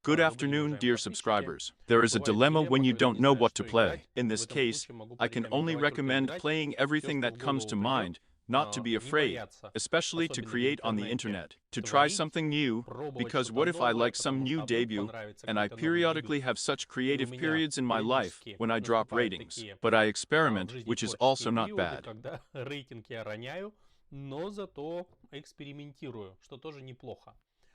Good afternoon, dear subscribers. There is a dilemma when you don't know what to play. In this case, I can only recommend playing everything that comes to mind, not to be afraid, especially to create on the internet, to try something new, because what if I like some new debut, and I periodically have such creative periods in my life when I drop ratings, but I experiment, which is also not bad.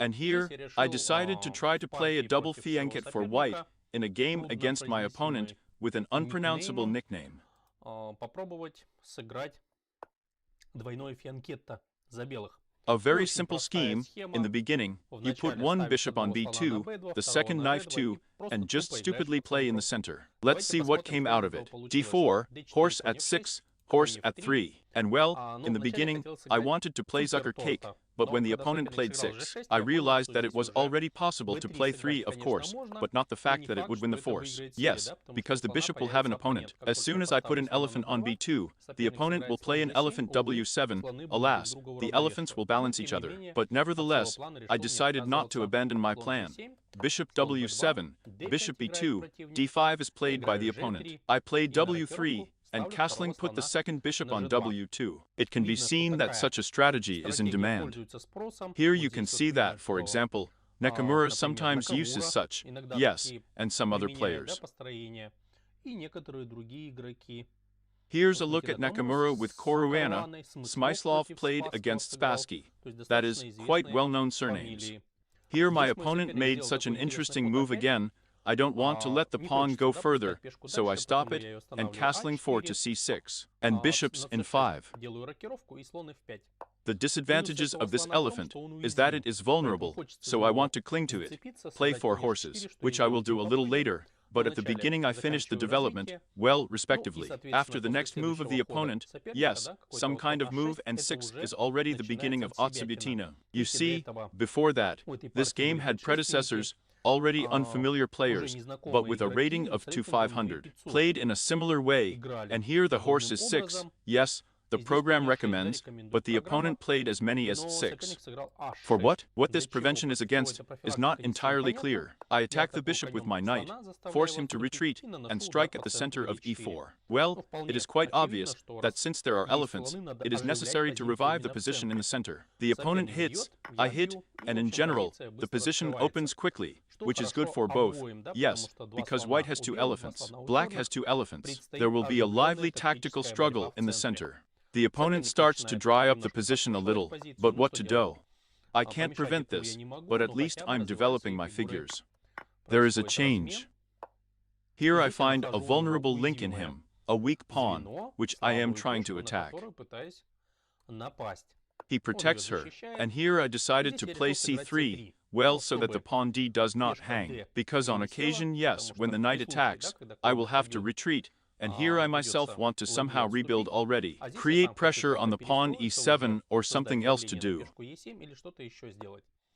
And here, I decided to try to play a double fianchetto for white in a game against my opponent with an unpronounceable nickname. A very simple scheme. In the beginning, you put one bishop on b2, the second knife 2, and just stupidly play in the center. Let's see what came out of it. d4, horse at 6, horse at 3. And well, in the beginning, I wanted to play Zucker cake, but when the opponent played 6, I realized that it was already possible to play 3, of course, but not the fact that it would win the force. Yes, because the bishop will have an opponent. As soon as I put an elephant on b2, the opponent will play an elephant w7. Alas, the elephants will balance each other. But nevertheless, I decided not to abandon my plan. Bishop w7, bishop b2, d5 is played by the opponent. I played w3, and castling put the second bishop on w2. It can be seen that such a strategy is in demand. Here you can see that, for example, Nakamura sometimes uses such, yes, and some other players. Here's a look at Nakamura with Koruana. Smyslov played against Spassky. That is, quite well-known surnames. Here my opponent made such an interesting move again. I don't want to let the pawn go further, so I stop it, and castling 4 to c6, and bishops in 5. The disadvantages of this elephant is that it is vulnerable, so I want to cling to it, play 4 horses, which I will do a little later, but at the beginning I finished the development, well, respectively. After the next move of the opponent, yes, some kind of move, and 6 is already the beginning of Otsabutina. You see, before that, this game had predecessors, already unfamiliar players, but with a rating of 2500, played in a similar way, and here the horse is 6, yes, the program recommends, but the opponent played as many as 6. For what? What this prevention is against is not entirely clear. I attack the bishop with my knight, force him to retreat, and strike at the center of e4. Well, it is quite obvious that since there are elephants, it is necessary to revive the position in the center. The opponent hits, I hit, and in general, the position opens quickly, which is good for both. Yes, because white has 2 elephants, black has 2 elephants. There will be a lively tactical struggle in the center. The opponent starts to dry up the position a little, but what to do? I can't prevent this, but at least I'm developing my figures. There is a change. Here I find a vulnerable link in him, a weak pawn, which I am trying to attack. He protects her, and here I decided to play c3, well, so that the pawn d does not hang, because on occasion, yes, when the knight attacks, I will have to retreat, and here I myself want to somehow rebuild already, create pressure on the pawn e7 or something else to do.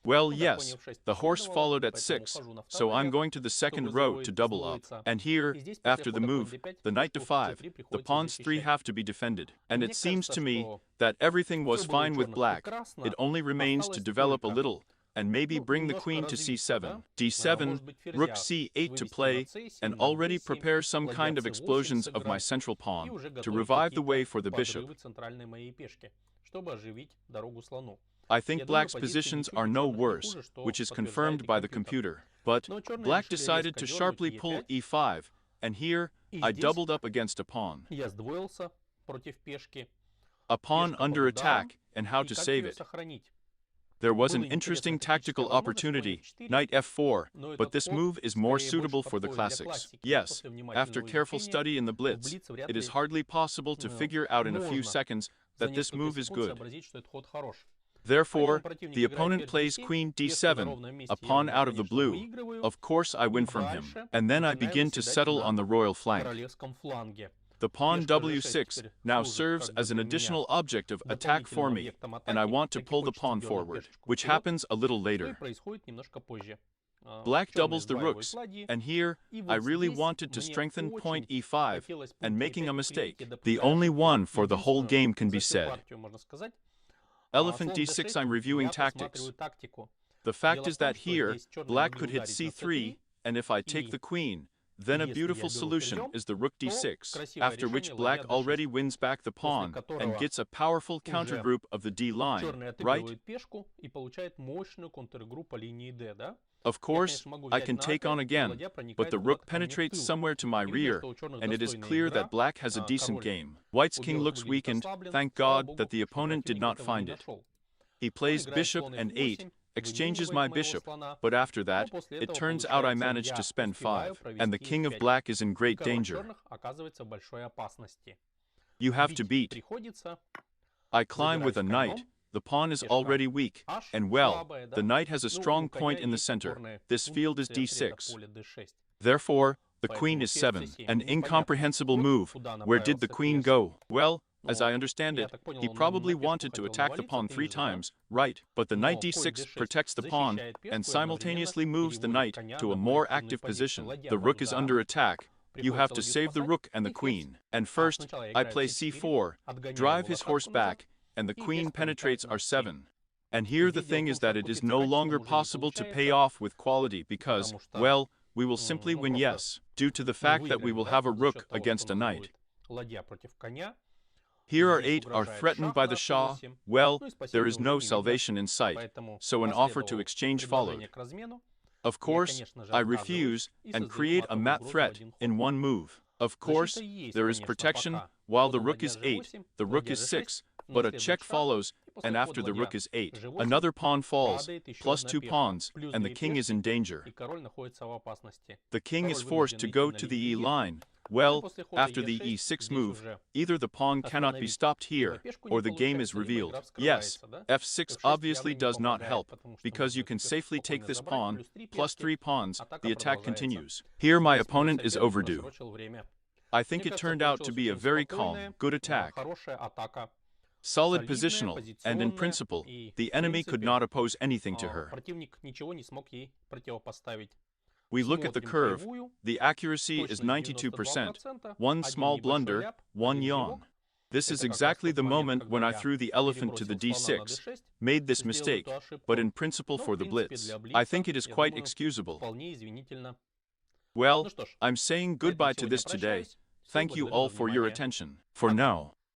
Well, yes, the horse followed at 6, so I'm going to the second row to double up. And here, after the move, the knight to 5, the pawns 3 have to be defended. And it seems to me that everything was fine with black. It only remains to develop a little, and maybe bring the queen to c7, d7, rook c8 to play, and already prepare some kind of explosions of my central pawn to revive the way for the bishop. I think black's positions are no worse, which is confirmed by the computer. But black decided to sharply pull e5, and here I doubled up against a pawn. A pawn under attack, and how to save it. There was an interesting tactical opportunity, knight f4, but this move is more suitable for the classics. Yes, after careful study in the Blitz, it is hardly possible to figure out in a few seconds that this move is good. Therefore, the opponent plays queen d7, a pawn out of the blue. Of course I win from him, and then I begin to settle on the royal flank. The pawn w6 now serves as an additional object of attack for me, and I want to pull the pawn forward, which happens a little later. Black doubles the rooks, and here, I really wanted to strengthen point e5, and making a mistake. The only one for the whole game can be said. Elephant d6 I'm reviewing tactics. The fact is that here, black could hit c3, and if I take the queen, then a beautiful solution is the rook d6, after which black already wins back the pawn and gets a powerful countergroup of the d line, right? Of course, I can take on again, but the rook penetrates somewhere to my rear, and it is clear that black has a decent game. White's king looks weakened, thank God that the opponent did not find it. He plays bishop and 8, exchanges my bishop, but after that, it turns out I managed to spend 5, and the king of black is in great danger. You have to beat. I climb with a knight. The pawn is already weak, and well, the knight has a strong point in the center. This field is d6. Therefore, the queen is 7, an incomprehensible move. Where did the queen go? Well, as I understand it, he probably wanted to attack the pawn 3 times, right? But the knight d6 protects the pawn and simultaneously moves the knight to a more active position. The rook is under attack. You have to save the rook and the queen. And first, I play c4, drive his horse back, and the queen penetrates r7. And here the thing is that it is no longer possible to pay off with quality because, well, we will simply win yes, due to the fact that we will have a rook against a knight. Here our 8 are threatened by the Shah. Well, there is no salvation in sight, so an offer to exchange followed. Of course, I refuse and create a mat threat in one move. Of course, there is protection. While the rook is 8, the rook is 6, but a check follows, and after the rook is 8, another pawn falls, plus 2 pawns, and the king is in danger. The king is forced to go to the e line. Well, after the e6 move, either the pawn cannot be stopped here, or the game is revealed. Yes, f6 obviously does not help, because you can safely take this pawn, plus 3 pawns, the attack continues. Here my opponent is overdue. I think it turned out to be a very calm, good attack. Solid positional, and in principle, the enemy could not oppose anything to her. We look at the curve. The accuracy is 92%. One small blunder, one yawn. This is exactly the moment when I threw the elephant to the d6, made this mistake, but in principle for the blitz, I think it is quite excusable. Well, I'm saying goodbye to this today. Thank you all for your attention. For now.